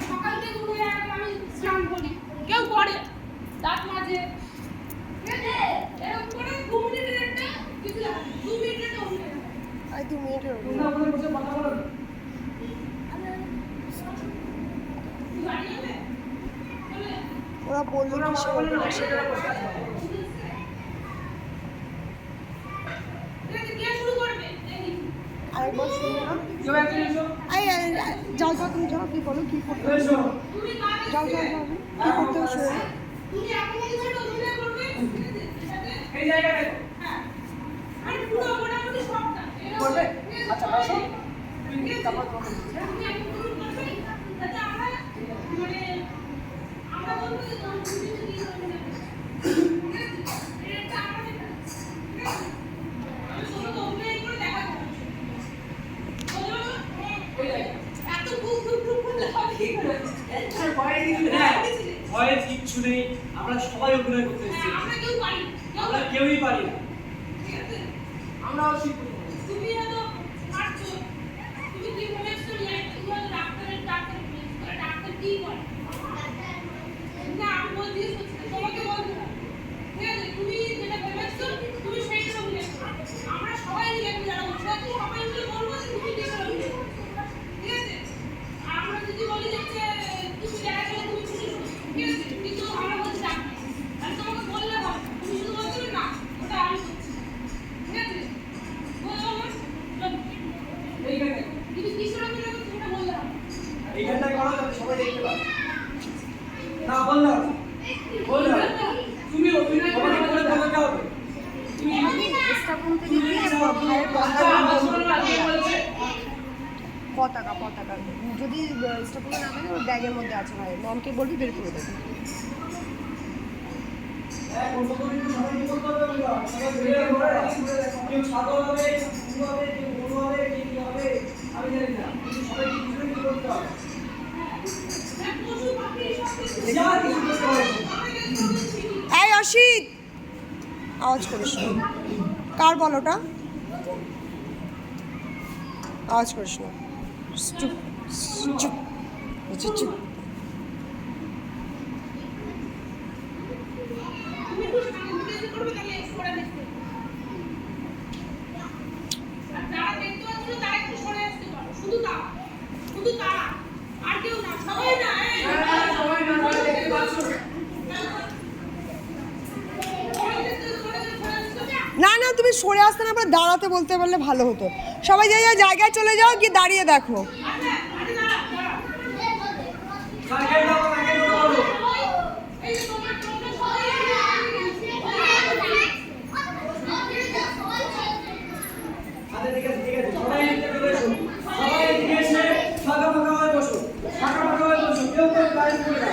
সকাল থেকে উঠে আমি স্নান করি, কেউ করে দাঁত মাজে, এরকম করে 2 মিনিটের একটা কিছু 2 মিনিটের একটা অনুষ্ঠান। আর 2 মিনিটের ওরা বললো কিসে বলবে না সেটা আরেকবার শুনো না। যাও যাও তুমি যাও, কি বলো কি করতে হবে? যাও যাও যাও কি করতে হবে শোনো। তুমি এখন কিছু অভিনয় করবে এই জায়গাটা আর পুরো মোটামুটি সবটা করবে। আচ্ছা বসো তুমি তারপর তোমাকে তুমি এখন শুরু করবে যাতে আমরা মানে আমরা বলবো যে তুমি কি করবে না এটা আমাদের আমি শুধু অভিনয় করে দেখা করব এত খুব খুব খুব লাগে ভয়ের কিচ্ছু নেই, আমরা সবাই অভিনয় করতে এসেছি, আমরা কেউ পারি আমরা কেউই পারি না, ঠিক আছে আমরাও শিখবো। তুমি এত পারছো, তুমি কি বলেছো তুমি ডাক্তার কি করে না আমি বলছি তোমাকে বলবো না, ঠিক আছে তুমি যেটা বলেছো তুমি সেইটা অভিনয় করো, আমরা সবাই মিলে যারা বসে আছি সবাই মিলে বলবো যে তুমি কি করে অভিনয় করো, ঠিক আছে আমরা যদি বলি যে তুমি দেখা গেলে তুমি খুশি হো, ঠিক আছে কিন্তু আমরা বলছি ডাক্তার আমি তোমাকে বললে হবে তুমি শুধু বলছো না ওটা আমি করছি, ঠিক আছে কিন্তু কিসের অভিনয় করছো সেটা বললে হবে। এইখানটায় করো যাতে সবাই দেখতে পায়। না বললে হবে, বললে হবে। তুমি অভিনয় করে বলে বলতে হবে। পতাকা পতাকা যদি স্টাফগুলো না থাকে ওর ব্যাগের মধ্যে আছে ভাই, মমকে বলবি বের করে দেবে। কেউ ছাগল হবে, কেউ হবে, কেউ গরু হবে, কেউ কি হবে আমি জানি না, কিন্তু সবাইকে কিছু কিছু করতে হবে। যা কিছু করতে হবে। এই অসিত আওয়াজ করিস না, কার বলোটা আওয়াজ করিস না, চুপ চুপ চুপ চুপ। তুমি খুব সামনে করবে তাহলে সরে দেখতে আর যারা দেখতে পাচ্ছ তারা একটু সরে আসতে পারো, শুধু তারা আর কেউ না, সবাই না সবাই না দেখতে পাচ্ছ না না তুমি সরে আসতে না, আমরা দাঁড়াতে বলতে পারলে ভালো হতো। সবাই যাই জায়গায় চলে যাও, গিয়ে দাঁড়িয়ে দেখো। সাইকেল দাও, সাইকেল দাও। এই যে তোমরা সবাই আচ্ছা ঠিক আছে ঠিক আছে, সবাই এদিকে চলে এসো, সবাই এদিকে এসে ফাঁকা ফাঁকা হয়ে বসো, ফাঁকা ফাঁকা হয়ে বসো, কেউ কেউ লাইন করে না।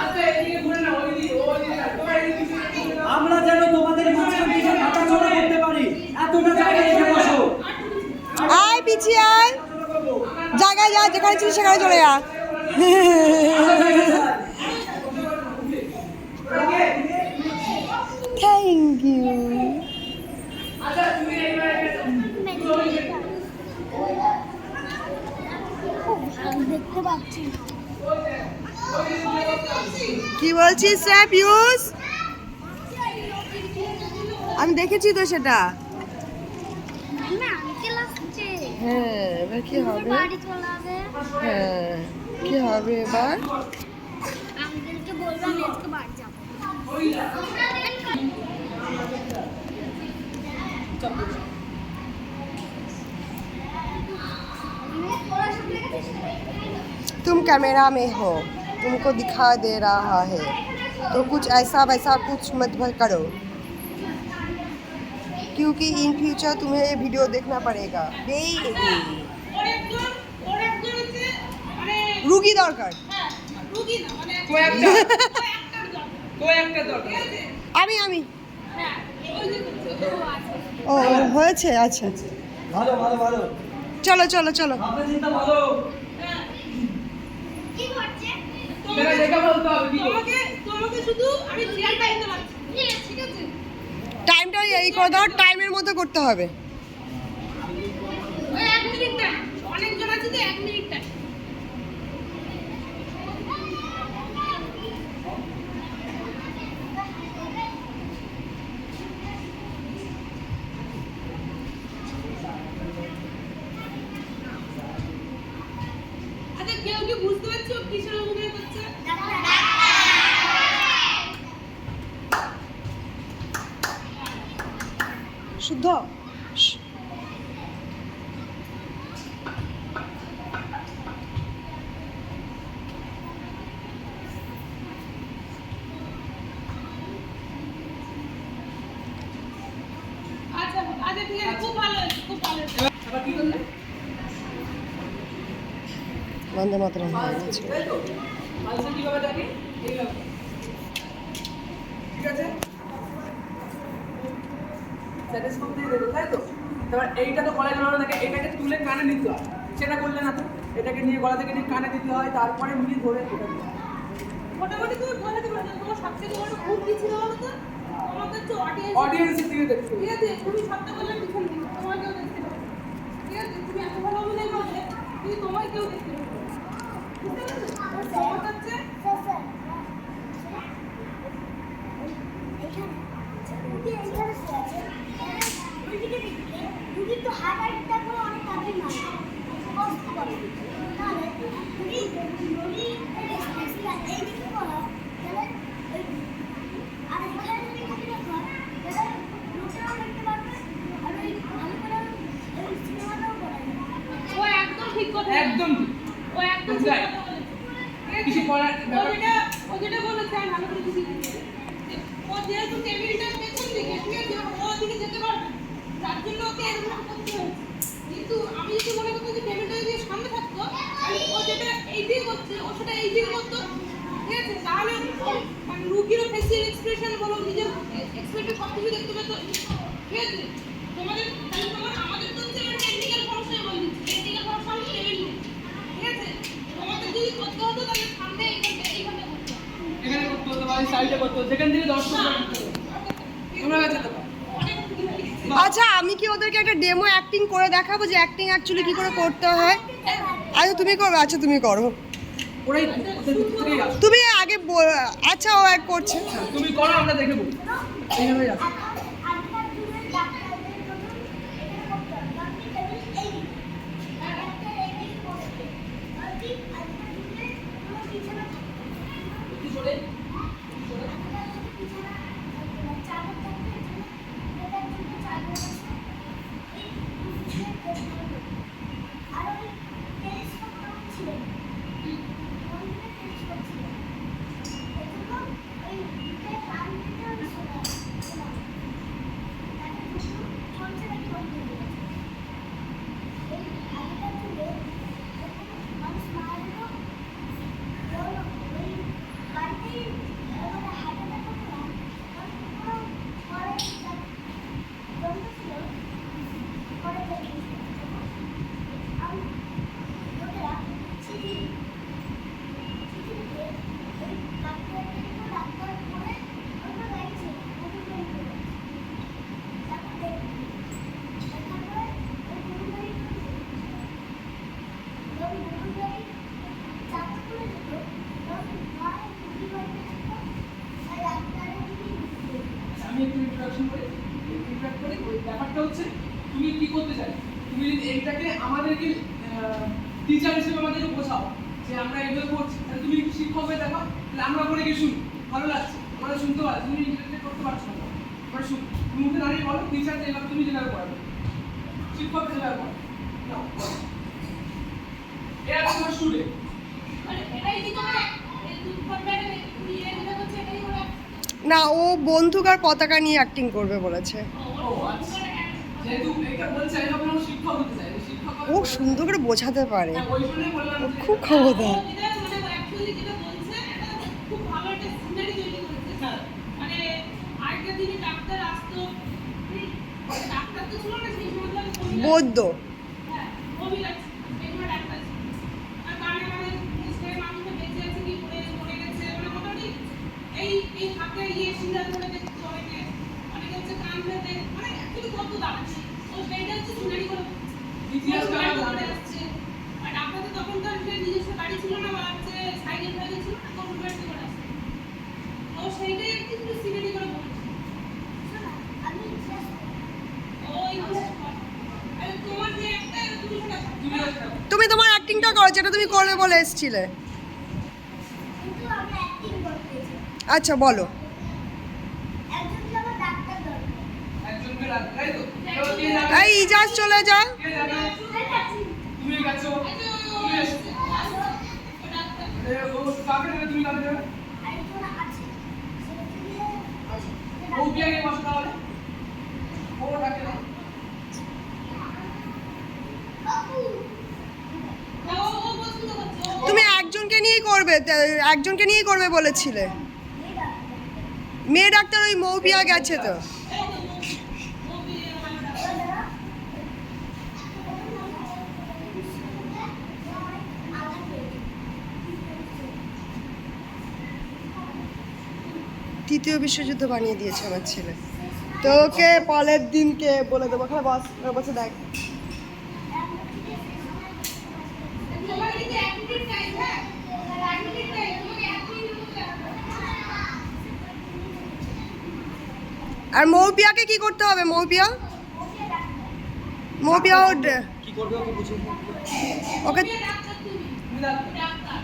আচ্ছা এদিকে ঘুরে না, ওইদিকে না, তোমরা এদিকে ঘুরে নাও। আমরা যেন তোমাদের মাঝখান থেকে হাঁটাচলা করতে পারি, এতটা জায়গা এসে বসো। আয় পিছিয়ে আয়, জায়গায় যা, যেখানে ছিলিস সেখানে চলে যা। Thank you. আচ্ছা তুমি এইবার দেখতে পাচ্ছি না। কি বলছিস রে পিউষ? আমি দেখেছি তো সেটা। না আঙ্কেল আসছে, হ্যাঁ এবার কি হবে? বাড়ি চলে যাবে। হ্যাঁ কি হবে এবার? আঙ্কেলকে বলবো আমি আজকে বাড়ি যাবো। तुम कैमरा में हो, तुमको दिखा दे रहा है, तो कुछ ऐसा वैसा कुछ मत करो, क्योंकि इन फ्यूचर तुम्हें ये वीडियो देखना पड़ेगा। रुगी दरकार রুগী না মানে কয়েকটা দরকার। আমি হ্যাঁ ওই যে ও হয়েছে আচ্ছা ভালো ভালো ভালো, চলো চলো চলো। আপনার চিন্তা ভালো। কি করছে? সেটা দেখে বলতে হবে কি করবে। তোমাকে শুধু আমি চেয়ারটা দিতে পারছি, ঠিক আছে টাইমটা এই করে দাও, টাইমের মতো করতে হবে। ওই 1 মিনিট টাইম। আচ্ছা কেউ কি বুঝতে পারছো কিসের অভিনয় করছে? শুদ্ধ আচ্ছা আচ্ছা ঠিক আছে, খুব ভালো হয়েছে, খুব ভালো হয়েছে। আবার কি করলে? বন্দে মাতরম হয়ে গেছে। তাই তো? পালসে কিভাবে ডাকি? এইভাবে। ঠিক আছে? স্ট্যাথোস্কোপ দিয়ে দেবে, তাই তো? তারপর এইটা তো গলায় ঝোলানো থাকে, এটাকে তুলে কানে নিতে হয়। সেটা করলে না তো? এটাকে নিয়ে গলা থেকে নিয়ে কানে দিতে হয়, তারপরে নিয়ে ধরে এটা দিতে হয়। মোটামুটি তুমি বোঝাতে পারছো, তোমার সবথেকে বড় ভুল কি ছিল বলো তো? তোমাকে হচ্ছে অডিয়েন্সের দিকে দেখতে হবে। ঠিক আছে, তুমি সবটা বললে পিছন দিকে, তোমাকেও দেখতে হবে। ঠিক আছে, তুমি এত ভালো অভিনয় করলে, কিন্তু তোমাকেও দেখতে হবে। বুঝতে পেরেছো? সমস্যা হচ্ছে ও একদম ঠিক কথা বলেছে। একদম ঠিক। ও একদম ঠিক কথা বলেছে। ঠিক আছে? কিছু করার ও যেটা বলেছে আমি ভালো করে বুঝিয়ে দিচ্ছি। যে ও যেহেতু টেবিলটা পেছন দিকে, ঠিক আছে, ও ওদিকে যেতে পারবে না। যার জন্য ওকে এরকম করতে হয়েছে। কিন্তু আমি যদি মনে করতাম যে টেবিলটা যদি সামনে থাকতো, তাহলে ও যেটা এই দিকে করছে, ও সেটা এই দিকে করতো। ঠিক আছে, তাহলে মানে রুগীরও ফেসিয়াল এক্সপ্রেশন বলো, নিজের এক্সপ্রেশন সব কিছু দেখতে পেতো। ঠিক আছে, তোমাদের তাহলে আমাদের তো হচ্ছে টেকনিক্যাল সমস্যা বলে দিচ্ছি, টেকনিক্যাল সমস্যা হচ্ছে টেবিল নিয়ে। ঠিক আছে, তোমাদের যদি করতে হতো তাহলে সামনে এইখানে করতে হতো। এখানে করতে হতো বা সাইডে করতে হতো, যেখান থেকে দর্শকরা করতে হতো। তোমরা কাছে তো পারো। অনেক ভুল হয়ে গেছে। আচ্ছা আমি কি ওদেরকে একটা ডেমো অ্যাক্টিং করে দেখাবো যে অ্যাক্টিং অ্যাকচুয়ালি কি করে করতে হয়? আচ্ছা তুমি করো, আচ্ছা তুমি করো, ওরাই ওদের ভিতর থেকেই আসে। তুমি আগে আচ্ছা ও এক করছে। তুমি করো, আমরা দেখে বলি। এইভাবেই আসে। আমি একটু ইন্ট্রোডাকশন করি। ইন্ট্রোডাক্ট করি। ওই ব্যাপারটা হচ্ছে তুমি কি করতে চাই, তুমি যদি এইটাকে আমাদেরকে টিচার হিসেবে আমাদেরকে বোঝাও যে আমরা এগুলো করছি, তাহলে তুমি শিক্ষক হয়ে দেখো, তাহলে আমরা করে গিয়ে শুনি, ভালো লাগছে, আমরা শুনতে পারি, তুমি ইন্টারপ্রেট করতে পারছো না, আমরা শুনি, তুমি মুখে দাঁড়িয়ে বলো টিচার যেভাবে তুমি যেভাবে পড়াবে, শিক্ষক যেভাবে পড়াবে। এরা তোমার স্টুডেন্ট। মানে এটাই কি করে এই দুটো ম্যাডাম এই যেটা হচ্ছে এটাই করে না ও বন্দুক আর পতাকা নিয়ে অ্যাক্টিং করবে বলেছে। ও আচ্ছা, যেহেতু এটা বলছে আমি ভাবলাম শিক্ষক হতে চাই, শিক্ষক ও সুন্দর করে বোঝাতে পারে, হ্যাঁ, ওই জন্যই বললাম ও যে খুব ক্ষমতা। ও যেটা মানে অ্যাকচুয়ালি যেটা বলছে এটা খুব ভালো একটা সিনারি তৈরি করেছে। হ্যাঁ। মানে আগের দিনে ডাক্তার আসতো, ডাক্তার তো ছিল না সেই সময়, বৈদ্য হ্যাঁ মহিলা এগুলো ডাক্তার ছিল। আর কানে কানে সে মানুষটা বেঁচে আছে কি মরে গেছে, মানে মোটামুটি এই হাতে শিরা ধরে দেখতে অনেকে, অনেকে হচ্ছে কান ধরে, মানে অ্যাকচুয়ালি কত দাঁড়াচ্ছে, তো সেইটা হচ্ছে সিনারি করে ইতিহাস করে আসছে। আর ডাক্তার অ্যাক্টিংটা করো যেটা তুমি করবে বলে এসেছিলে। কিন্তু আমরা অ্যাক্টিং করতে চাই। আচ্ছা বলো। একজনকে আমার ডাক্তার দরকার। একজনকে রাখ, তাই তো? এবার কে যাবে? এই ইজাজ চলে যা। কে যাবে? তুমি গেছো, তুমি এসছো। ও কাকে দেবে, তুমি কাকে দেবে? আরেকজন আছে। সেটা দিয়ে ও বিয়ে বসে তাহলে ও ডাকে না। বাবু ও পছন্দ করছে ও তুমি একজনকে নিয়েই করবে, একজনকে নিয়েই করবে বলেছিলে। মেয়ে ডাক্তার ওই মৌপিয়া গেছে তো। তৃতীয় বিশ্বযুদ্ধ বানিয়ে দিয়েছে আমার ছেলে। তোকে পরের দিনকে বলে দেবো, খালি বস বসে দেখ। তোমাকে কিন্তু অ্যাক্টিভ চাই হ্যাঁ অ্যাক্টিভ চাই তোমাকে অ্যাক্টিভ করতে হবে আর মৌপিয়াকে কি করতে হবে? মৌপিয়া মৌপিয়া কি করবে ওকে বুঝিয়ে ওকে ডাক্তার তুমি তুমি doctor. Doctor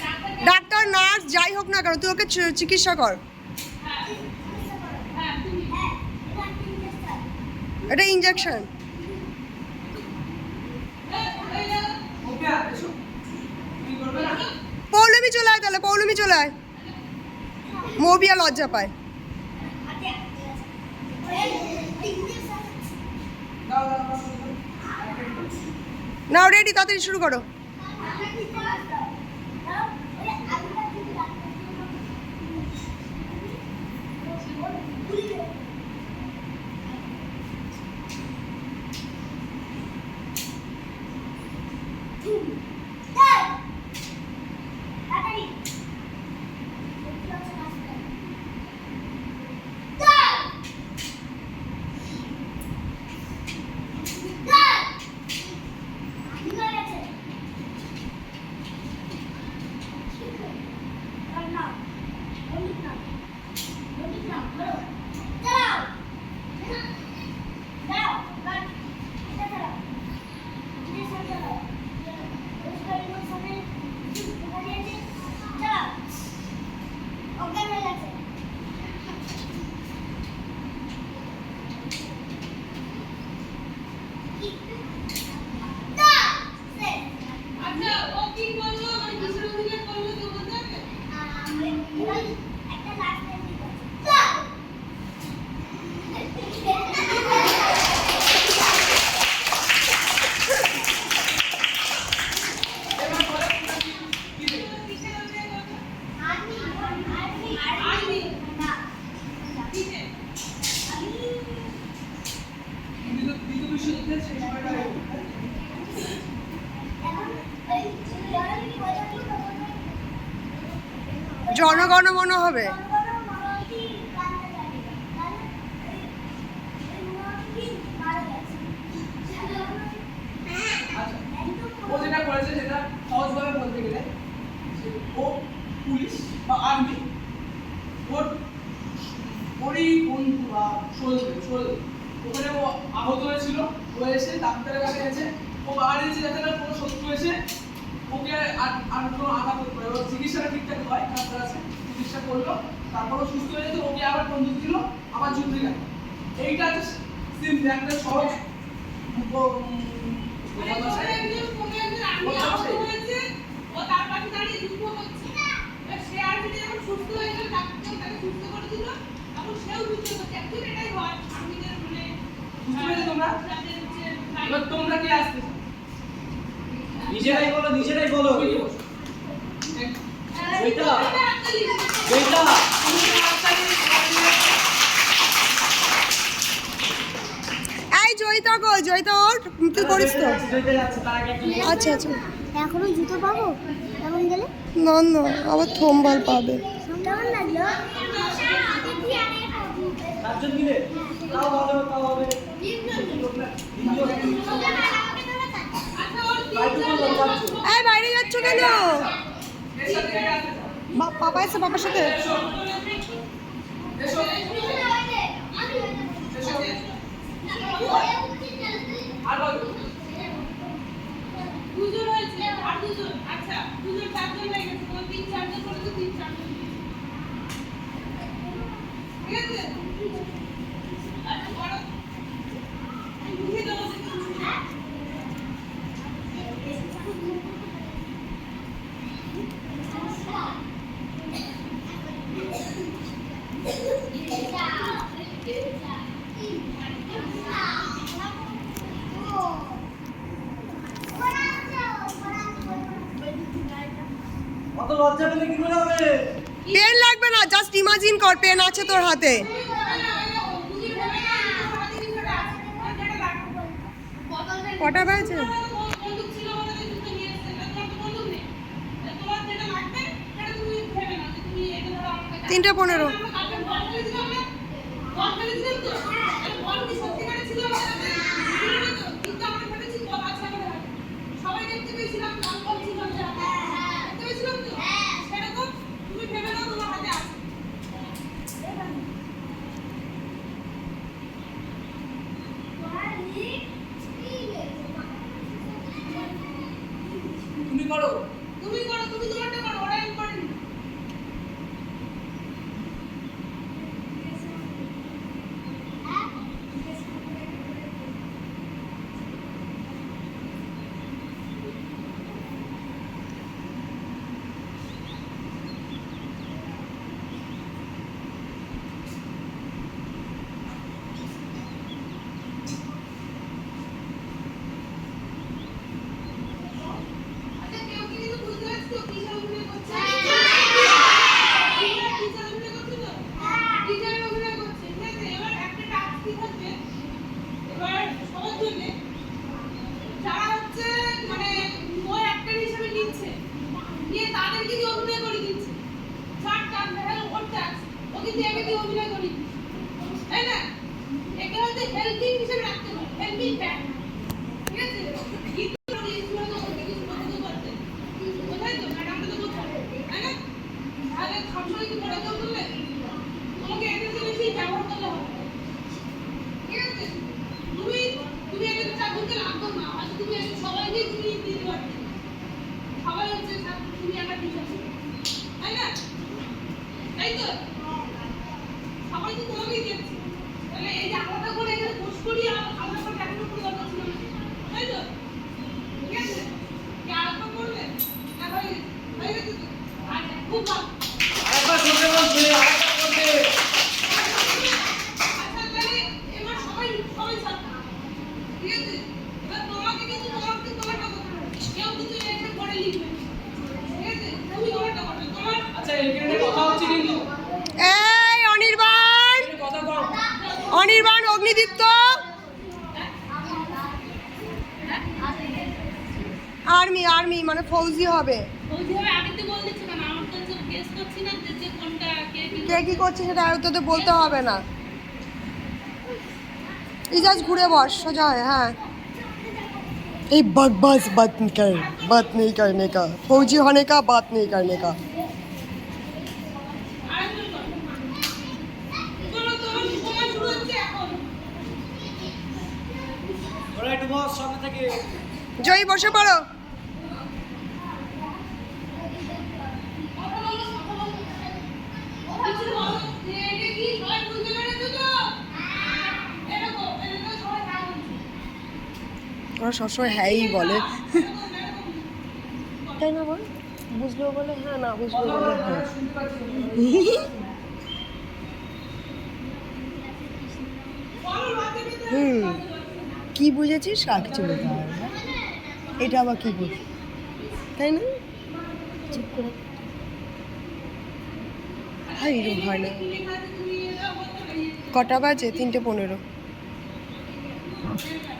doctor doctor nurse যাই হোক না কেন তুই ওকে চিকিৎসা কর। হ্যাঁ তুমি এটা ইঞ্জেকশন। ওকে এসো, তুমি করবে না? পৌলমি চলে আয় তাহলে, পৌলমি চলে আয়। মৌপিয়া লজ্জা পায়। দাও দাও দাও, নাও রেডি, তাড়াতাড়ি শুরু করো। আচ্ছা ও কি করলো মানে কিসের অভিনয় করলো তো বলতে হবে একটা লাস্ট এবার বলো কি দেবে? কিসের অভিনয় করলো আর্মি আর্মি না কিসে দ্বিতীয় বিশ্বযুদ্ধের সেই সময়টা এখন এই জনগণ কি বলেছিল তখন জনগণ মন হবে। জনগণ মনোনীতি কান্না জানি কারণ এই মনোনীতি মারা গেছে আচ্ছা একদম ও যেটা করেছে সেটা সহজভাবে বলতে গেলে যে ও পুলিশ বা আর্মি ওরই বন্ধু বা সোলজার ওখানে ও আহত হয়েছিল, ও এসে ডাক্তারের কাছে গেছে, ও বাড়ি এসে যাতে না কোনো শত্রু এসে ওকে আর কোনো আঘাত করতে পারে। ওর চিকিৎসাটা ঠিকঠাক হয়, ডাক্তার আছে চিকিৎসা করলো, তারপর ও সুস্থ হয়ে যেত, ওকে আবার বন্দুক দিল, আবার যুদ্ধে গেল। এইটা হচ্ছে সিম্পল একটা সহজ মানে কোনো একজন আর্মি আহত হয়েছে ও তার পাশে দাঁড়িয়ে যুদ্ধ করছে এবার সে আর্মি যখন সুস্থ হয়ে গেল ডাক্তার তাকে সুস্থ করে দিল তখন সেও যুদ্ধ করছে অ্যাকচুয়ালি এটাই হয় আর্মিদের মানে বুঝতে পেরেছো তোমরা? তাদের হচ্ছে এবার তোমরা কি আসতে নিজেরাই বলো, নিজেরাই বলো। জয়িতা, হাততালি। জয়িতা, এই জয়িতা গো, জয়িতা ওর তুই করিস তো। জয়িতা যাচ্ছে, তার আগে একটা নিয়ে- আচ্ছা আচ্ছা এখনো জুতো পাবো কেমন গেলে না না আবার থম্বল পাবে। কেমন লাগলো চারজন মিলে তাও ভালো, তাও হবে। তিনজন। আচ্ছা ওর বাইরে বললাম, চারজন। এই বাইরে যাচ্ছ কেন? এর সাথে কে আসতে চাও? পাপা এসে পাপার সাথে। এসো এসো এসো আর বলো দুজন হয়েছে লজ্জা পেলে কি করে হবে? পেন লাগবে না, জাস্ট ইমাজিন কর পেন আছে তোর হাতে। কটা বাজে? 3:15। সবাই দেখতে পেয়েছিলাম সেরকম তুমি ভেবে নাও তোমার হাতে আছে। তুমি করো। তুমি করো, তুমি তোমারটা করো, ওরা ইম্পর্টেন্ট। আচ্ছা কেউ কি কিছু বুঝতে পারছো কিসের অভিনয় করছে? টিচার অভিনয় করছে তো? টিচার অভিনয় করছে, ঠিক আছে? এবার একটা টাস্ক কি থাকবে, এবার সবার জন্য যারা হচ্ছে মানে ও অ্যাক্টর হিসেবে নিচ্ছে, নিয়ে তাদেরকে দিয়ে অভিনয় করে দিচ্ছে। যার টাস্ক দেখা গেল ওর টাস্ক, ও কিন্তু একে দিয়ে অভিনয় করে দিচ্ছে, তাই না? একে হচ্ছে হেল্পিং হিসেবে রাখতে হবে, হেল্পিং হ্যান্ড, ঠিক আছে? কোথায় তো ম্যাডামটা তো কোথায়, তাই না? তাহলে সবসময় কি পড়াতে বললে তোমাকে এদের বেশি ব্যবহার করতে হবে, ঠিক আছে? তুমি তুমি এদের চাকরিতে লাগতো না, আচ্ছা তুমি এদের সবাইকে তুমি দিতে পারবে, সবাই হচ্ছে তুমি একটা টিচার, তাই না? তাই তো সবাই তো তোমাকেই দিচ্ছে, তাহলে এই যে আলাদা করে এখানে পোস্ট করি আলাদা করে দেখানোর কোনো দরকার ছিল না, তাই তো? ঠিক আছে? কি আলাদা করলে না হয়ে গেছে তো? আচ্ছা খুব ভালো। আরেকবার করতে বলছে, আরেকবার করতে। আচ্ছা তাহলে এবার সবাই সবাই ছাত্র, ঠিক আছে? এবার তোমাকে কিন্তু তোমারটা করতে হবে, কেউ কিন্তু এসে পড়ে লিখবে না, ঠিক আছে? তুমি তোমারটা করবে, তোমার আচ্ছা এখানে কথা হচ্ছে কিন্তু। এই অনির্বাণ, এখানে কথা কর। অনির্বাণ, অগ্নিদীপ্ত, আর্মি মানে ফৌজি হবে। ওইভাবে আগে তো বল দিচ্ছ কেন? আমার তো গেস করছি না যে কোনটা কে কি কে কি করছে সেটা আর তোদের বলতে হবে না। ইজাজ ঘুরে বস, সোজা হয়। হ্যাঁ এই बकवास बात नहीं करने का, फौजी होने का बात नहीं करने का। আরেকজন বল। চলো তোমার সময় শুরু হচ্ছে এখন। ওরা একটু বস সামনে থেকে। জয়ী বসে পড়ো। কথা বলো, কথা বলো। কিছু বলো যে এটা কি সবাই বুঝতে পেরেছো তো? এরকম সবাই না বলছে। ওরা সবসময় হ্যাঁই বলে, এরকম তাই না? বল বুঝলেও বলে হ্যাঁ, না বুঝলেও কথা বলে বলো, হ্যাঁ। শুনতে পাচ্ছি। বলো রাতে পেতে হুম, কি বুঝেছিস আর কিছু বলতে হবে না। এটা আবার কি বুঝ, তাই না? চুপ করে হাই রে হয় না। তুমি কাছে তুমি এটা বলতে পারি। কটা বাজে? 3:15।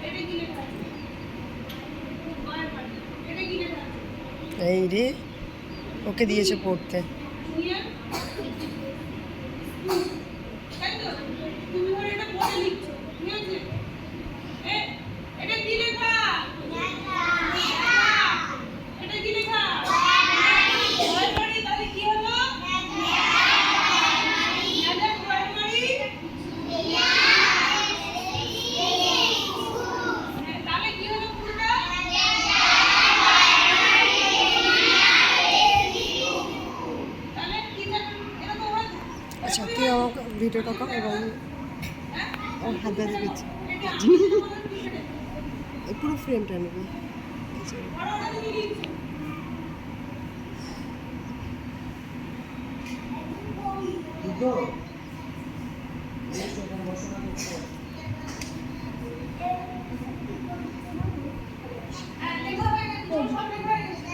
এটা কি লেখা আছে? এটা কি লেখা আছে? এই রে, ওকে দিয়েছে পড়তে। জুনিয়র তাই তো? তুমি ধরো এটা পড়ে লিখছো, ঠিক আছে? এটা কি লেখা? এটা কি লেখা? প্রাইমারি, তাহলে কি হলো? Madam primary. তাহলে কি হলো পুরোটা? তাহলে কি এরকম হয়? আচ্ছা তুই আমাকে ভিডিওটা কর এবং ওর হাত ব্যথা করছে, এই পুরো ফ্রেমটা নেবে। দুটো লেখা হয়ে গেছে, সব লেখা হয়ে গেছে।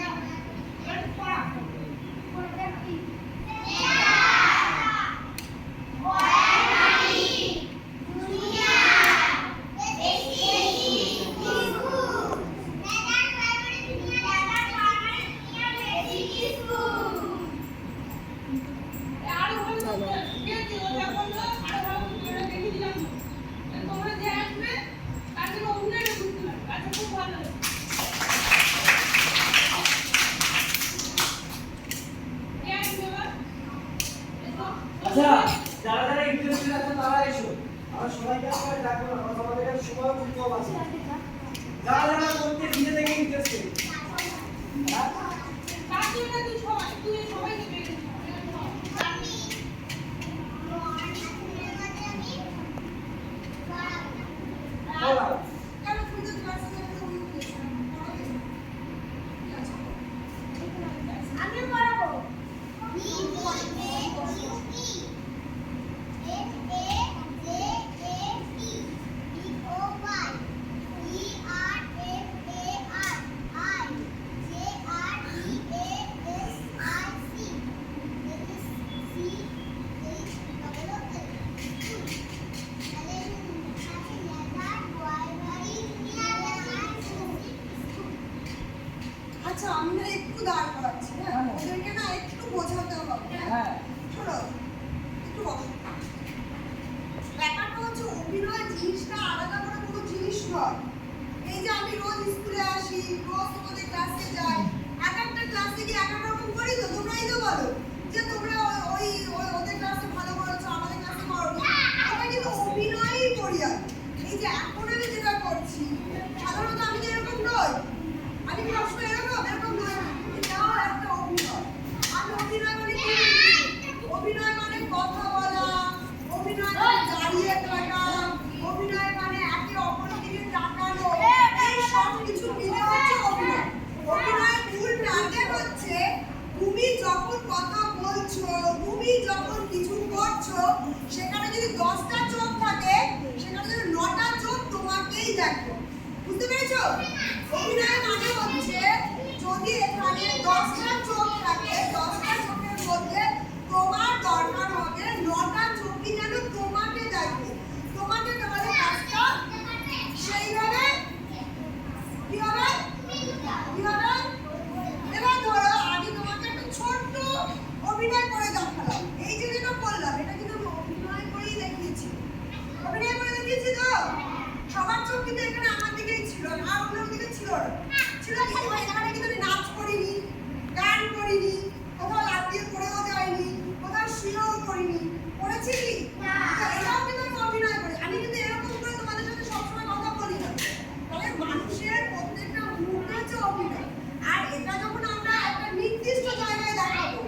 এবার পড়া। আচ্ছা আমি না একটু দাঁড় করাচ্ছি, হ্যাঁ ওদেরকে না একটু বোঝাতে হবে। হ্যাঁ শোনো একটু বসো। ব্যাপারটা হচ্ছে অভিনয় জিনিসটা আলাদা করে কোনো জিনিস নয়। এই যে আমি রোজ স্কুলে আসি, রোজ তোমাদের ক্লাসে যাই, এক একটা ক্লাসে গিয়ে এক এক রকম করি তো। তোমরাই তো বলো যে তোমরা ওই ওদের ক্লাসে ভালো করেছো, আমাদের ক্লাসে করো। আমরা কিন্তু অভিনয়ই করি। আর এই যে এখন আমি যেটা করছি, সাধারণত আমি এরকম নই। আমি কি সবসময় এরকম নয়। এটাও একটা অভিনয়। আমি অভিনয় মানে কি? অভিনয় মানে কথা বলা, অভিনয় মানে দাঁড়িয়ে থাকা, অভিনয় মানে একে অপরের দিকে তাকানো, এই সব কিছু মিলে হচ্ছে অভিনয়। অভিনয়ের মূল টার্গেট হচ্ছে তুমি যখন কথা বলছো, তুমি যখন কিছু করছো, সেখানে যদি 10টা চোখ থাকে, সেখানে যদি 9টা চোখ তোমাকেই দেখো। বুঝতে পেরেছো? অভিনয় মানে হচ্ছে যদি এখানে 10টা চোখ থাকে, 10টা চোখের মধ্যে তোমার দরকার হবে 9টা চোখই যেন তোমাকে দেখে। তোমাকে তোমাদের কাজটা সেইভাবে কি হবে? এবার ধরো আমি তোমাকে একটা ছোট্ট অভিনয় করে দেখালাম। এই যে যেটা বললাম এটা কিন্তু আমি অভিনয় করেই দেখিয়েছি। অভিনয় করে দেখিয়েছি তো? সবার চোখ কিন্তু এখানে আমার দিকেই ছিল, আর অন্য দিকে ছিল না। ছিল কি? এখানে কিন্তু আমি নাচ করিনি, গান করিনি, কোথাও লাফ দিয়ে পড়েও যাইনি, কোথাও শুয়েও করিনি। করেছি কি? তো এটাও কিন্তু আমি অভিনয় করি। আমি কিন্তু এরকম করে তোমাদের সাথে সবসময় কথা বলি না। তাহলে মানুষের প্রত্যেকটা মুহূর্ত হচ্ছে অভিনয়। আর এটা যখন আমরা একটা নির্দিষ্ট জায়গায় দেখাবো,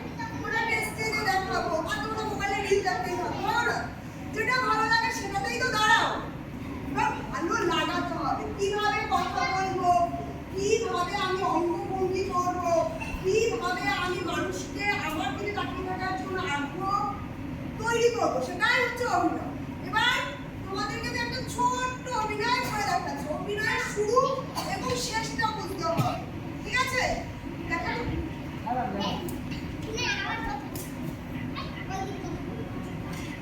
কোনো স্টেজে দেখাবো, বা তোমরা মোবাইলে রিল দেখতেই থাকো, না? যেটা ভালো লাগে সেটাতেই তো দাঁড়াও। ভালো লাগাতে হবে। কিভাবে কথা বলবো, কিভাবে আমি অঙ্গভঙ্গি করবো, কিভাবে আমি মানুষকে আমার দিকে তাকিয়ে থাকার জন্য আগ্রহ তৈরি করবো, সেটাই হচ্ছে অভিনয়। এবার তোমাদেরকে আমি একটা ছোট্ট অভিনয় করে দেখাচ্ছি। অভিনয়ের শুরু এবং শেষটা বুঝতে হবে। ঠিক আছে? দেখা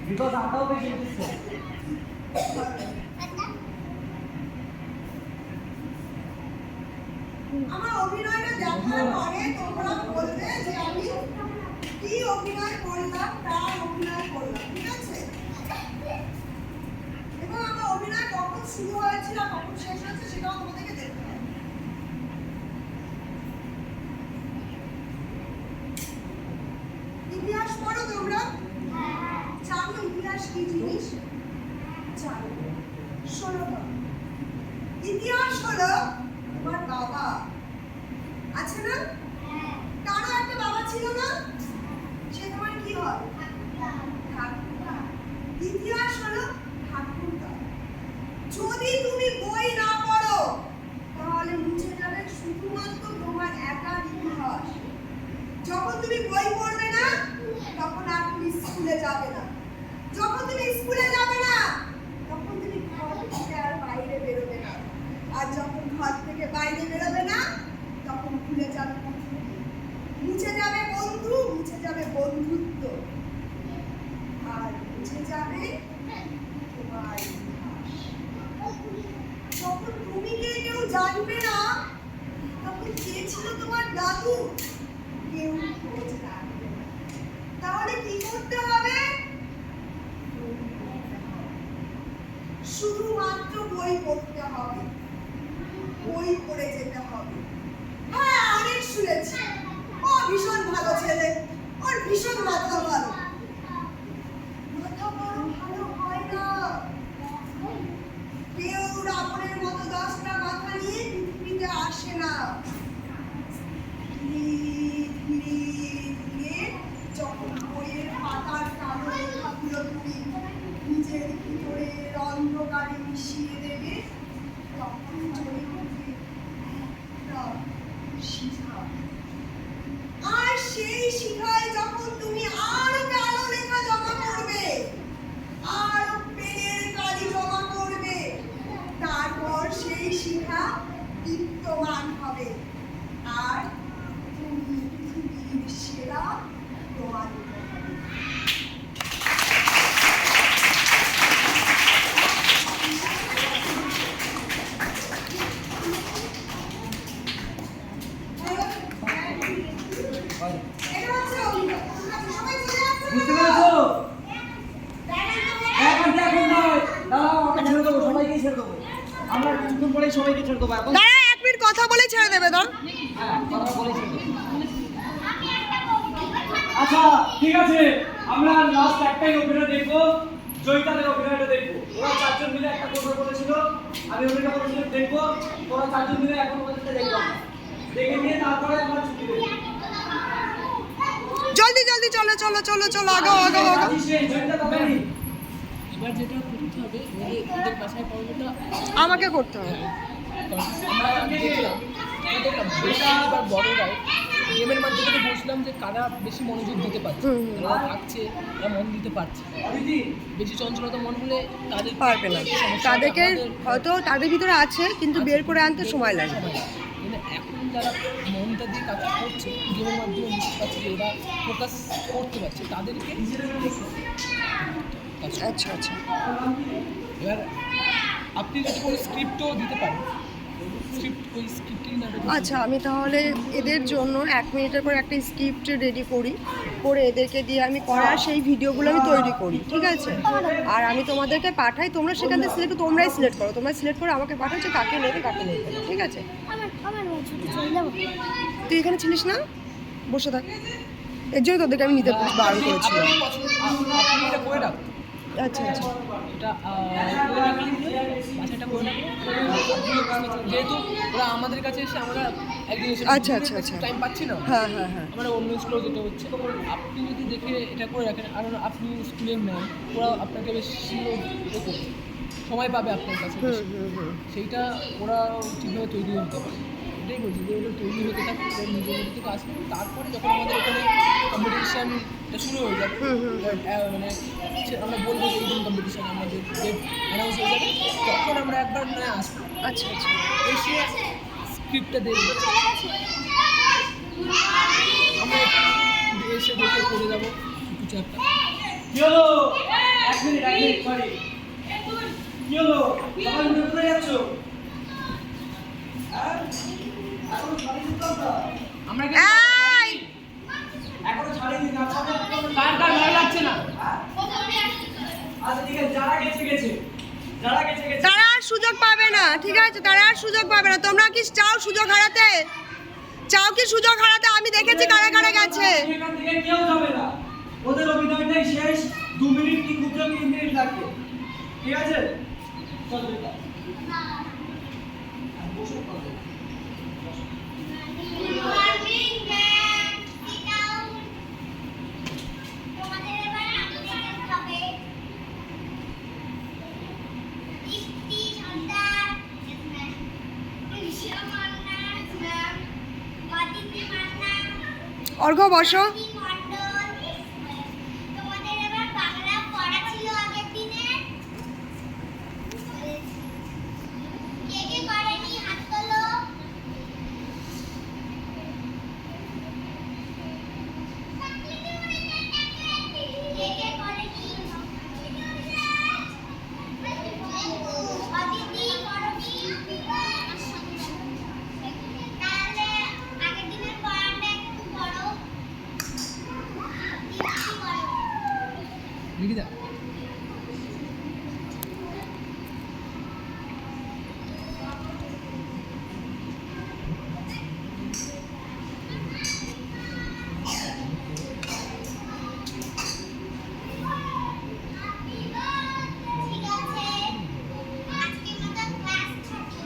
বিকজ আটাও বেশি ইন্টারেস্ট। আমার অভিনয়টা দেখার পরে তোমরা বলবে যে আমি কি অভিনয় করলাম, কার অভিনয় করলাম। ঠিক আছে? এবং আমার অভিনয় কখন শুরু হয়েছিল, কখন শেষ হয়েছে, সেটাও তোমাদেরকে দেখতে হবে। ইতিহাস পড়ো তোমরা? জানো ইতিহাস কি জিনিস? জানো। শোনো তো, ইতিহাস হলো তোমার বাবা আছে না? কারো একটা বাবা ছিল না? সে তোমার কি হয়? ঠাকুরদা। ইতিহাস হলো ঠাকুরদা। যদি তুমি বই না পড়ো তাহলে মুছে যাবে শুধুমাত্র তোমার একার ইতিহাস। যখন তুমি বই পড়বে না তখন আর তুমি স্কুলে যাবে না। যখন তুমি স্কুলে যাবে না তখন তুমি ঘর থেকে আর বাইরে বেরোবে না। আর যখন ঘর থেকে বাইরে বেরোবে না তখন ভুলে যাবে পৃথিবী, মুছে যাবে বন্ধু, মুছে যাবে বন্ধুত্ব, আর মুছে যাবে তোমার ইতিহাস। যখন তুমি কেউ জানবে না তখন কে ছিল তোমার দাদু কেউ খোঁজ রাখবে না। তাহলে কি করতে হবে? শুধুমাত্র বই পড়তে হবে, বই পড়ে যেতে হবে। হ্যাঁ অনেক শুনেছি ও ভীষণ ভালো ছেলে, ওর ভীষণ মাথা ভালো। মাথা বড় ভালো হয় না। কেউ রাবণের মতো 10টা মাথা নিয়ে পৃথিবীতে আসে না। ধীরে ধীরে যখন বইয়ের পাতার কালো লেখাগুলো তুমি নিজের ভিতরের অন্ধকারে মিশিয়ে দেবে তখন চলে উঠবে একটা শিখা। আর সেই শিখায় যখন তুমি আরো কালো লেখা জমা করবে, আরো পেনের কালি জমা করবে, তারপর সেই শিখা দীপ্তমান হবে আর তুমি পৃথিবীর সেরা প্রমাণিত হবে। করবো এখন। দাঁড়া 1 মিনিট কথা বলে ছেড়ে দেবে দাঁড়া। হ্যাঁ, কথা বলেছি। আচ্ছা ঠিক আছে, আমরা লাস্ট একটাই অভিনয় দেখবো, জয়িতাদের অভিনয়টা দেখবো। ওরা 4 জন মিলে একটা কথা বলেছিল, আমি ওদেরকে বলেছিলাম দেখবো, ওরা 4 জন মিলে এখন ওদেরকে দেখবো আমরা। দেখে নিয়ে তারপরে আমরা ছুটি দেবো। জলদি জলদি চলো চলো চলো চলো আগাও আগাও আগাও। জয়িতা কবে? এবার যেটা করতে হবে ওদের বাসায় পড়ানোটা আমাকে করতে হবে। আমরা দেখলাম বেশি এবার বড়রাই গেমের মাধ্যমে বুঝলাম যে কারা বেশি মনোযোগ দিতে পারছে, যারা থাকছে তারা মন দিতে পারছে। বেশি চঞ্চলতা মন হলে তাদের পারবে না, তাদেরকে হয়তো তাদের ভিতরে আছে কিন্তু বের করে আনতে সময় লাগে। মানে এখন যারা মনটা দিয়ে কাজ করছে গেমের মাধ্যমে বুঝতে পারছে যে এরা ফোকাস করতে পারছে তাদেরকে। আচ্ছা আচ্ছা এবার আপনি যদি কোনো স্ক্রিপ্টও দিতে পারেন, ওই স্ক্রিপ্টের নাটক আচ্ছা, আমি তাহলে এদের জন্য 1 মিনিটের পর একটা স্ক্রিপ্ট রেডি করি, করে এদেরকে দিয়ে আমি করার সেই ভিডিওগুলো আমি তৈরি করি, ঠিক আছে? আর আমি তোমাদেরকে পাঠাই, তোমরা সেখান থেকে তোমরাই সিলেক্ট করো, তোমরা সিলেক্ট করে আমাকে পাঠাও যে কাকে নেবে কাকে নেবে না, ঠিক আছে? তুই এখানে ছিলিস না, বসে থাক, এর জন্য তোদেরকে আমি নিতে বারণ করেছিলাম। আপনি এটা করে রাখুন, আচ্ছা আচ্ছা এটা বাসাটা করে রাখুন। যেহেতু ওরা আমাদের কাছে এসে আমরা একদিন আচ্ছা আচ্ছা আচ্ছা টাইম পাচ্ছি না, হ্যাঁ হ্যাঁ হ্যাঁ আমরা অন্য স্কুলে যেতে হচ্ছে। আপনি যদি দেখে এটা করে রাখেন, কারণ আপনি স্কুলের ম্যাম, ওরা আপনাকে বেশ সময় পাবে আপনার কাছে, সেইটা ওরা ঠিকভাবে তৈরি হতে পারে। এটাই বলছি যে ওটা তৈরি হতে থাকে, ওরা নিজের মধ্যে থেকে আসবে। তারপরে যখন আমাদের এখানে কম্পিটিশানটা শুরু হয়ে যাবে, মানে আমরা বলবো যে এই দিন কম্পিটিশান আমাদের অ্যানাউন্স হয়ে যাবে, তখন আমরা একবার মানে আসবো, আচ্ছা আচ্ছা এসে স্ক্রিপ্টটা দেখবো, আমরা এসে দেখে করে যাবো কিছু একটা। কি হলো? 1 মিনিট সরি, কি হলো? সবাই উঠে পড়ে যাচ্ছ? হ্যাঁ, এখনো ছাড়িনি তো আমরা। আমরা এই এখনো ছাড়িনি না, সবাই কার কার ভালো লাগছে না? আচ্ছা ঠিক আছে, যারা গেছে গেছে, যারা গেছে গেছে। তারা আর সুযোগ পাবে না, ঠিক আছে? তারা আর সুযোগ পাবে না। তোমরা কি চাও সুযোগ হারাতে? চাও কি সুযোগ হারাতে? আমি দেখেছি কারা কারা গেছে। এখান থেকে কেউ যাবে না, ওদের অভিনয়টাই শেষ। 2 মিনিট কি খুব জোর 3 মিনিট লাগবে, ঠিক আছে? চল বেটা, বসো কথা। অর্ঘ্য বসো। তোমাদের এবার বাংলা পড়া ছিল আগের দিনে, কে কে করেনি হাত তোলো। কে কে করেনি? অদিতি করনি? তাহলে আগের দিনের পড়াটা একটু পড়ো। নিকিতা ঠিক আছে, আজকের মতো ক্লাস ছুটি।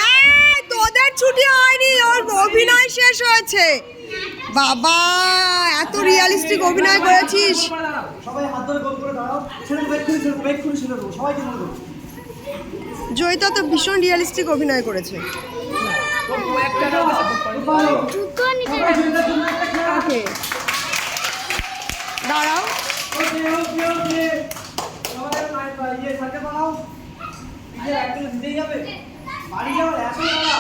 এই, তোদের ছুটি হয়নি, ওর অভিনয় শেষ হয়েছে। বাবা, এত রিয়ালিস্টিক অভিনয় করেছিস। সবাই হাত ধরে গোল করে দাঁড়াও, ছেড়ে দেবো, এক্ষুনি ছেড়ে দেবো, সবাইকে ছেড়ে দেবো। জয়িতা তো ভীষণ রিয়ালিস্টিক অভিনয় করেছে। পারো। দুটো নিতে সবাই জয়িতার জন্য একটা খেলা আছে। ওকে, দাঁড়াও। ওকে, সবাই সাথে বানাও। একদিন দিতেই যাবে, বাড়ি যাও, এখন দাঁড়া।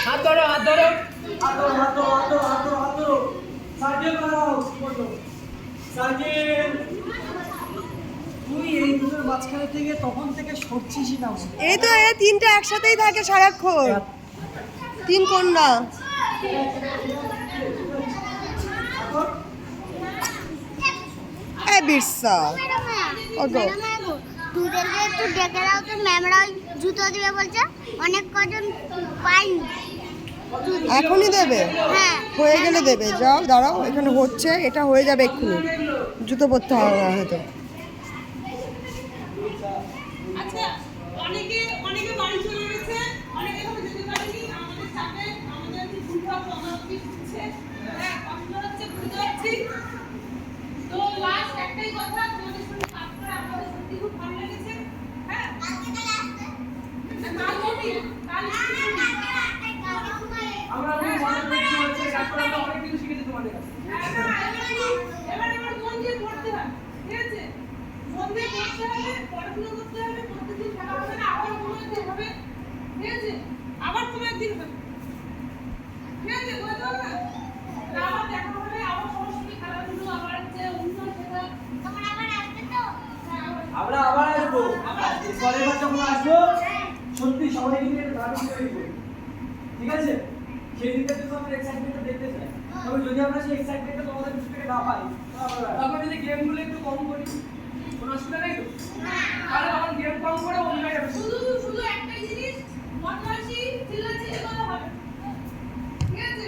হাত ধরো, হাত ধরো। হাত ধরো, হাত ধরো, হাত ধরো, হাত ধরো, হাত ধরো। সার্কেল বানাও, সার্কেল। তুই এই দুটোর মাঝখানে থেকে তখন থেকে সরছিসই না। এই তো এই তিনটে একসাথেই থাকে সারাক্ষণ। তিন কন্যা। এই বিরসা ওগো দুদেরকে একটু ডেকে দাও তো, ম্যামরা জুতো দিবে বলছে, অনেক কজন পাইনি। এখনই দেবে? হ্যাঁ হয়ে গেলে দেবে। যাও দাঁড়াও, এখানে হচ্ছে, এটা হয়ে যাবে এক্ষুনি। জুতো পরতে হবে না হয়তো। আচ্ছা, অনেকে অনেকে বাড়ি চলে গেছে, অনেকে এখনো যেতে পারেনি। আমাদের চাপে আমাদের যে ফুলফল সমাপ্তি হচ্ছে, হ্যাঁ কষ্ট হচ্ছে, বুঝতে পারছি। তো লাস্ট একটাই কথা, তোমাদের সঙ্গে কাজ করে আমাদের সত্যি খুব ভালো লেগেছে। হ্যাঁ কাল ছুটি, কাল ছুটি। আমরা খুব মজা করতে হচ্ছে, তারপরে আমরা অনেক কিছু শিখেছি তোমাদের কাছে। এবার মন দিয়ে পড়তে হবে, ঠিক আছে? মন দিয়ে পড়তে হবে, পড়াশোনা করতে হবে, প্রত্যেকদিন খেলা হবে না, আবার কোনো একদিন হবে, ঠিক আছে? আবার কোনো একদিন হবে, ঠিক আছে? বুঝতে পারলে না? তাহলে আবার দেখা হবে, আবার সবার সঙ্গে খেলাধুলো, আবার হচ্ছে অনুষ্ঠান শেখা। তোমরা আবার আসবে তো? হ্যাঁ, আবার। আমরা আবার আসবো। পরের বার যখন আসবো সত্যি সবাই মিলে দারুণ তৈরি করি, ঠিক আছে? সেই দিনটা তো আমরা এক্সাইটমেন্টটা দেখতে চাই। তবে যদি আমরা সেই এক্সাইটমেন্টটা তোমাদের কাছ থেকে না পাই তারপরে যদি গেমগুলো একটু কম করি, কোনো অসুবিধা নেই তো? তাহলে তখন গেম কম করে অন্য যাবে। শুধু একটাই জিনিস, বদমাইশি, চিল্লাচিল্লি করা হবে না, ঠিক আছে?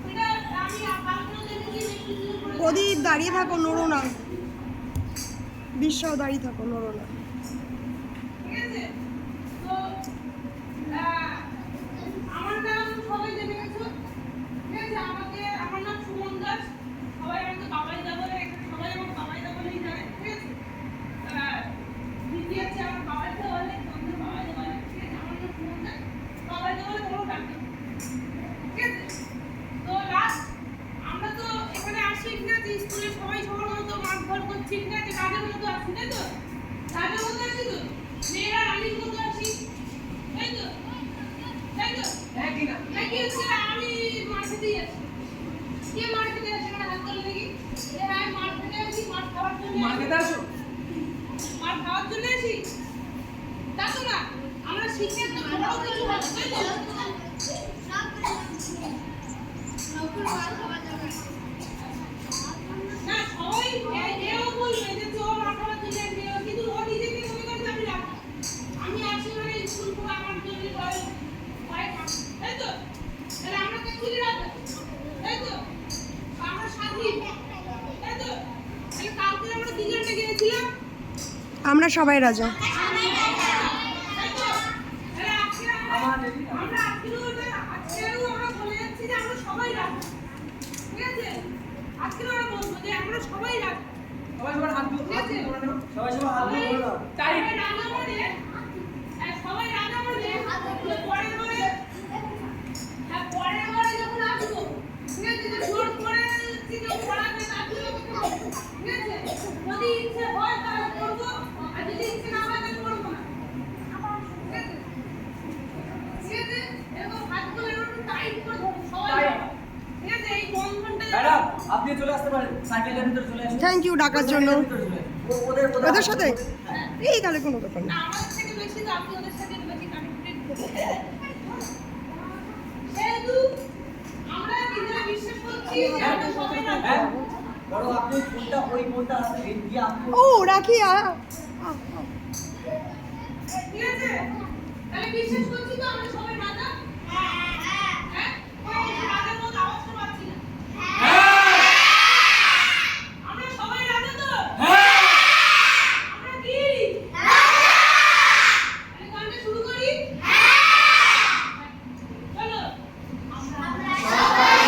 এটা আমি কালকেও দেখেছি, নেক্সট দিনও করে প্রদীপ দাঁড়িয়ে থাকো, নড়ো না। বিশ্বাও দাঁড়িয়ে থাকো, নড়ো না। ঠিক আছে? তো আমার নাম সবাই জেনে গেছো, ঠিক আছে? আমার নাম সুমন দাস, সবাই আমাকে বাবাই দা বলে, এখানে সবাই আমাকে বাবাই দা বলেই জানে, ঠিক আছে? দিদি আছে আমার বাবাই দা বলে, তোমাদের বাবাই দা বলে, ঠিক আছে? আমার নাম সুমন দাস, বাবাই দা বলে তোমরা ডাকবে, ঠিক আছে? তো লাস্ট আমরা তো এখানে আসি, ঠিক আছে? স্কুলে সবাই সবার মতো মারধর করছি, ঠিক আছে? কাজের মতো আসি, তাই তো? কাজের মতো আসি তো? মেয়েরা রানীর মতো আসি, তাই তো? তাই তো? হ্যাঁ কি না? নাকি হচ্ছে আমি মার্কেটেই আছি? কে মার্কেটে আসে? আমার হাত তোলে দেখি। হ্যাঁ, আমি মার্কেটে আছি, মার খাওয়ার জন্য। মার্কেটে আসো? মার খাওয়ার জন্য আসি? তা তো না, আমরা শিখে তো বড় কিছু হবে, তাই তো? না, সবাই এও বলবে যে তোর মার খাওয়ার জন্য আসবি, কিন্তু ও নিজেকে মনে করে যে আমি রাখবো। আমি আসি মানে স্কুল করে আমার জন্য তাই তো? তাহলে আমরা কে খুঁজে রাখবো, তাই তো? আমরা সাথী, তাই তো? তাহলে কালকে আমরা দুজনটা গিয়েছিলাম, আমরা সবাই রাজা। তাই তো? তাহলে আজকে আমরা আজকেও আমরা বলে যাচ্ছি যে আমরা সবাই রাখবো, ঠিক আছে? আজকেও আমরা বলবো যে আমরা সবাই রাখবো, সবাই সবার হাত ঠিক আছে? সবাই সবাই হাত ধরে বলো। চাই। সবাই রাজা মানে, সবাই রাজা মানে, পরের বারে যখন আসবো, ঠিক আছে? যে জোর করে কিছু পড়াবে, তার জন্য করতে হবে, ঠিক আছে? যদি ইচ্ছে হয় তাহলে করবো, আর যদি ইচ্ছে না হয় তাহলে করবো না, ঠিক আছে? ঠিক আছে? এরকম হাতগুলো একটু টাইট করে ধরো সবাই, ঠিক আছে? এই বন্ধনটা ম্যাডাম আপনি চলে আসতে পারেন, সাইকেলের ভিতরে চলে আসুন। থ্যাংক ইউ ডাকার জন্য। ওদের সাথে হ্যাঁ। এই তাহলে কোনো ব্যাপার না। না, আমাদের থেকে বেশি তো আপনি ওদের সাথে বেশি কানেক্টেড। যেহেতু আমরা নিজেরা বিশ্বাস করছি যে আমরা সবাই রাখবো। হ্যাঁ বড় আপনি ফোনটা ওই ফোনটা হাতে দিয়ে আপনি ও রাখি ঠিক আছে? তাহলে বিশ্বাস করছি তো আমরা সবাই রাজা? হ্যাঁ? ওই রাজার মতো আওয়াজটা পাচ্ছি না। আমরা সবাই রাজা তো? আমরা কি? তাহলে গানটা শুরু করি? চলো। আমরা সবাই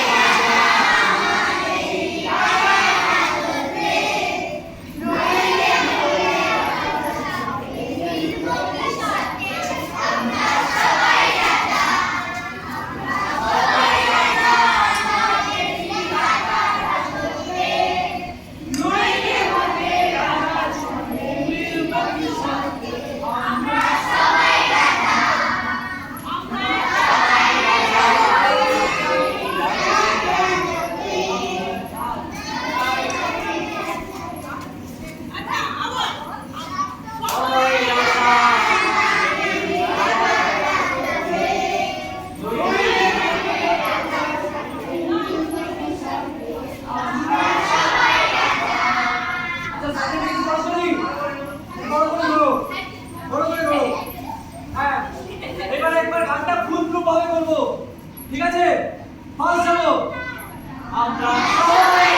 ফার্স্ট যাবো আমরা সবাই